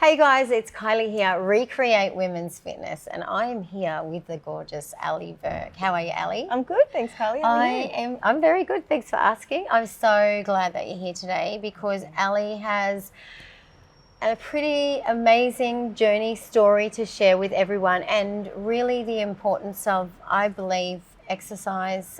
Hey guys, it's Kylie here, Recreate Women's Fitness, and I am here with the gorgeous Ali Bourke. How are you, Ali? I'm good, thanks, Kylie. How are you? I'm very good, thanks for asking. I'm so glad that you're here today because Ali has a pretty amazing journey story to share with everyone, and really the importance of, I believe, exercise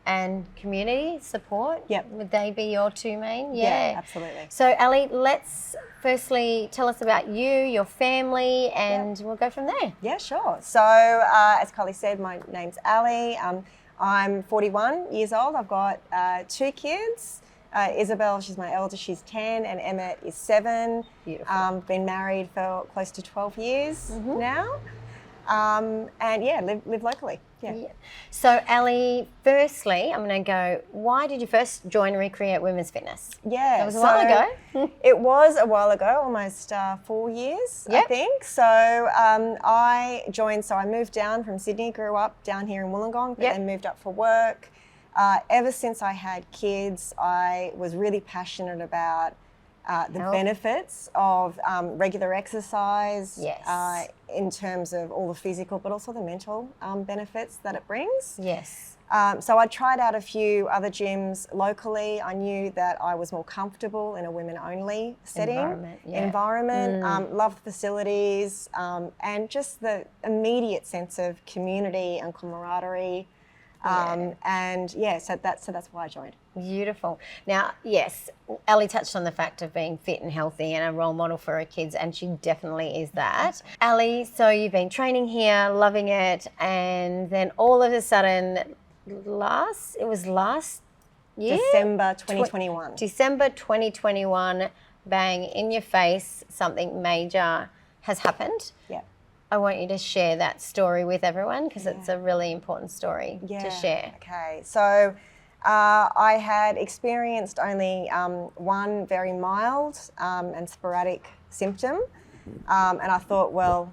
and community support. Yep. Would they be your two main? Yeah, absolutely. So Ali, let's firstly tell us about you, your family, and we'll go from there. Yeah, sure. So as Kylie said, my name's Ali. I'm 41 years old. I've got two kids. Isabel, she's my eldest, she's 10, and Emmett is 7. Beautiful. Been married for close to 12 years now. And yeah, live locally. Yeah. So Ali, firstly, I'm going to go, why did you first join Recreate Women's Fitness? Yeah. That was a while ago. It was a while ago, almost 4 years, I think. So I joined, so I moved down from Sydney, grew up down here in Wollongong, but then moved up for work. Ever since I had kids, I was really passionate about the benefits of regular exercise. Yes. In terms of all the physical, but also the mental benefits that it brings. Yes. So I tried out a few other gyms locally. I knew that I was more comfortable in a women-only setting. Environment. Loved the facilities and just the immediate sense of community and camaraderie. And yeah, so that's why I joined. Beautiful. Now, yes, Ali touched on the fact of being fit and healthy and a role model for her kids, and she definitely is that. Ali, so you've been training here, loving it, and then all of a sudden, last year? December 2021. December 2021, bang, in your face, something major has happened. Yeah. I want you to share that story with everyone because it's a really important story to share. Okay, so I had experienced only one very mild and sporadic symptom, and I thought, well,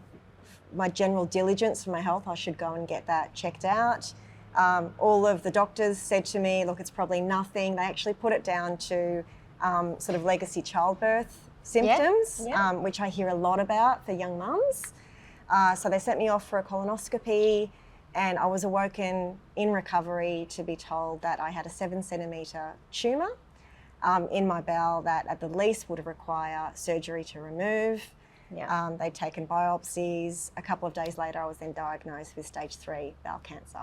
my general diligence for my health, I should go and get that checked out. All of the doctors said to me, look, it's probably nothing. They actually put it down to sort of legacy childbirth symptoms, which I hear a lot about for young mums. So they sent me off for a colonoscopy, and I was awoken in recovery to be told that I had a 7-centimetre tumour in my bowel that at the least would require surgery to remove. They'd taken biopsies. A couple of days later, I was then diagnosed with stage 3 bowel cancer.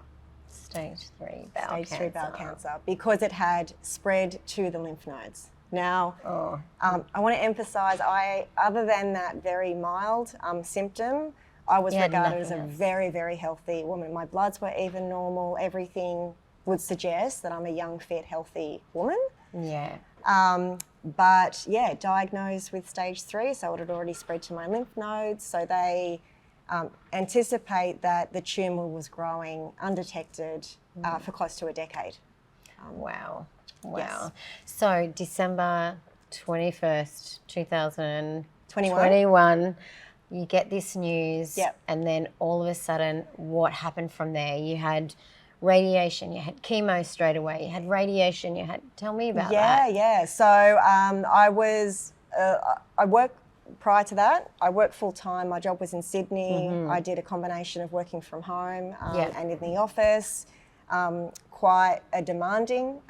Stage 3 bowel cancer because it had spread to the lymph nodes. Now, I want to emphasise, other than that very mild symptom, I was regarded as a very, very healthy woman. My bloods were even normal. Everything would suggest that I'm a young, fit, healthy woman. Yeah. But yeah, diagnosed with stage 3, so it had already spread to my lymph nodes. So they anticipate that the tumour was growing undetected for close to a decade. Wow. Yes. So December 21st, 2021, you get this news, and then all of a sudden, what happened from there? You had radiation, you had chemo straight away, you had radiation, tell me about that. Yeah. So I worked prior to that, I worked full time. My job was in Sydney. I did a combination of working from home and in the office. Quite a demanding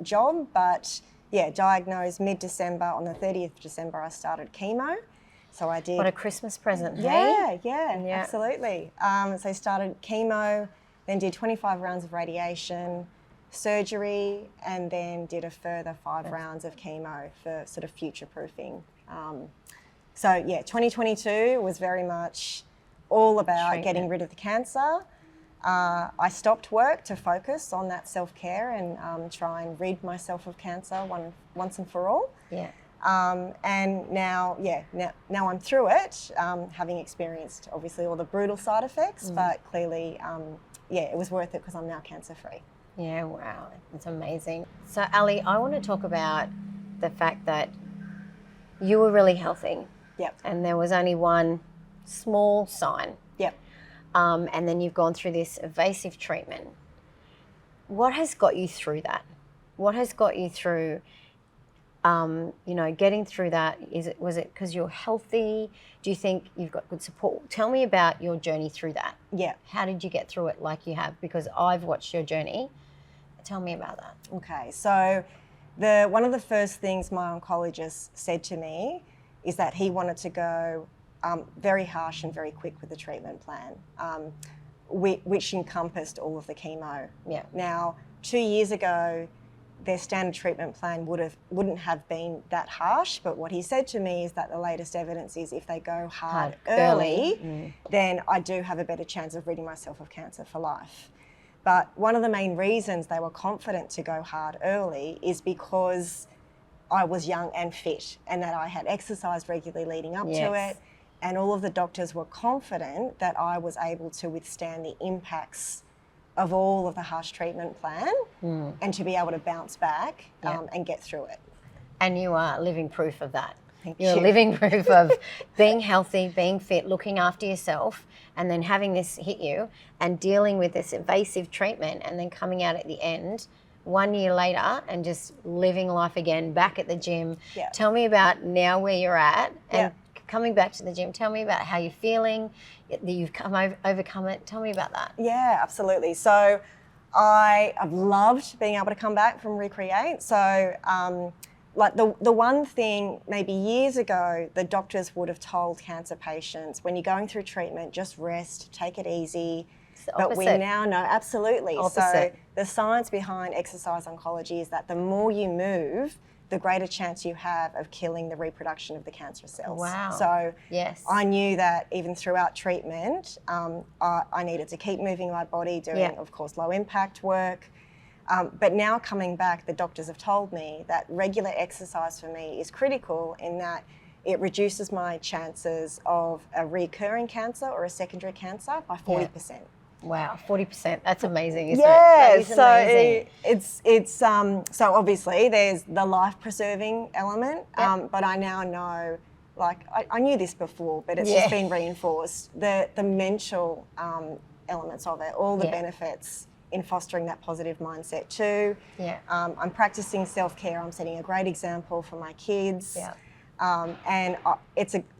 job, but yeah, diagnosed mid-December. On the 30th of December, I started chemo. So I did. What a Christmas present, hey? Yeah, absolutely. So I started chemo, then did 25 rounds of radiation, surgery, and then did a further 5 rounds of chemo for sort of future-proofing. So yeah, 2022 was very much all about getting rid of the cancer. I stopped work to focus on that self-care and try and rid myself of cancer once and for all. Yeah. And now I'm through it, having experienced obviously all the brutal side effects, but clearly, it was worth it because I'm now cancer-free. Yeah, wow, it's amazing. So Ali, I want to talk about the fact that you were really healthy. Yep. And there was only one small sign. Yep. And then you've gone through this evasive treatment. What has got you through that? What has got you through getting through that, was it because you're healthy? Do you think you've got good support? Tell me about your journey through that. Yeah. How did you get through it like you have? Because I've watched your journey. Tell me about that. Okay, so one of the first things my oncologist said to me is that he wanted to go very harsh and very quick with the treatment plan, which encompassed all of the chemo. Yeah. Now, 2 years ago, their standard treatment plan wouldn't have been that harsh, but what he said to me is that the latest evidence is if they go hard early, then I do have a better chance of ridding myself of cancer for life. But one of the main reasons they were confident to go hard early is because I was young and fit, and that I had exercised regularly leading up to it, and all of the doctors were confident that I was able to withstand the impacts of all of the harsh treatment plan and to be able to bounce back and get through it. And you are living proof of that. You're living proof of being healthy, being fit, looking after yourself, and then having this hit you and dealing with this invasive treatment and then coming out at the end 1 year later and just living life again, back at the gym. Yeah. Tell me about now where you're at and coming back to the gym. Tell me about how you're feeling, that you've overcome it. Tell me about that. Yeah, absolutely. So I've loved being able to come back from Rekreate. So like the one thing maybe years ago, the doctors would have told cancer patients, when you're going through treatment, just rest, take it easy. But we now know, absolutely. So the science behind exercise oncology is that the more you move, the greater chance you have of killing the reproduction of the cancerous cells. Wow. So yes. I knew that even throughout treatment, I needed to keep moving my body, doing, of course, low impact work. But now coming back, the doctors have told me that regular exercise for me is critical in that it reduces my chances of a recurring cancer or a secondary cancer by 40%. Wow, 40%. That's amazing, isn't it? Yeah, That is amazing. it's so obviously there's the life-preserving element, but I now know, like I knew this before, but it's just been reinforced, the mental elements of it, all the benefits in fostering that positive mindset too. Yeah. I'm practicing self-care. I'm setting a great example for my kids. Yeah. And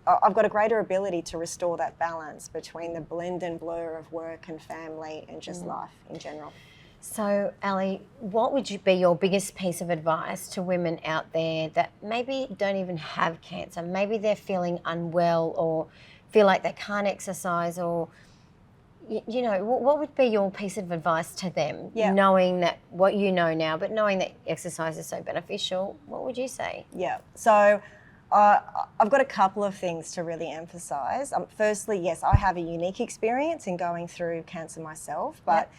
I've got a greater ability to restore that balance between the blend and blur of work and family and just life in general. So, Ali, what would be your biggest piece of advice to women out there that maybe don't even have cancer? Maybe they're feeling unwell or feel like they can't exercise, or, what would be your piece of advice to them, knowing that what you know now, but knowing that exercise is so beneficial? What would you say? Yeah. So I've got a couple of things to really emphasise. Firstly, yes, I have a unique experience in going through cancer myself, but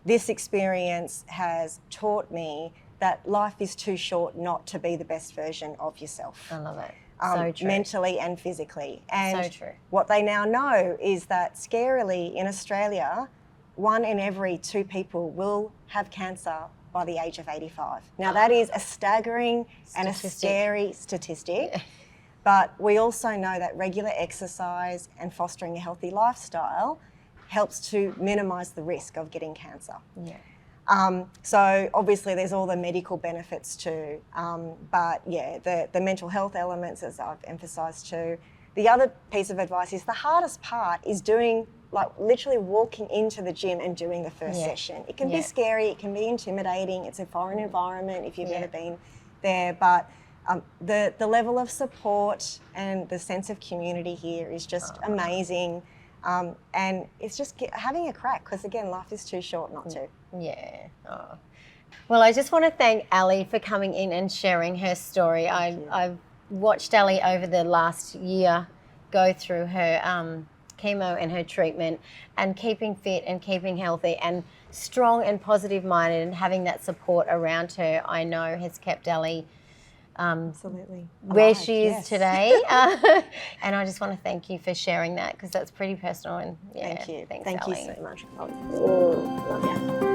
this experience has taught me that life is too short not to be the best version of yourself. I love it. So true. Mentally and physically. And so true. What they now know is that scarily in Australia, 1 in every 2 people will have cancer by the age of 85. Now that is a staggering and a scary statistic, but we also know that regular exercise and fostering a healthy lifestyle helps to minimise the risk of getting cancer. Yeah. So obviously there's all the medical benefits too, but the mental health elements, as I've emphasised too. The other piece of advice is the hardest part is doing, like literally walking into the gym and doing the first session. It can be scary, it can be intimidating, it's a foreign environment if you've never been there, but the level of support and the sense of community here is just amazing. And it's just having a crack, because again, life is too short not to. Yeah. Oh. Well, I just want to thank Ali for coming in and sharing her story. I've watched Ali over the last year go through her chemo and her treatment, and keeping fit and keeping healthy and strong and positive minded, and having that support around her, I know has kept Ali Absolutely. where she is today. And I just want to thank you for sharing that, because that's pretty personal. And thank you. Thanks, Thank Ali. you so much. Love you.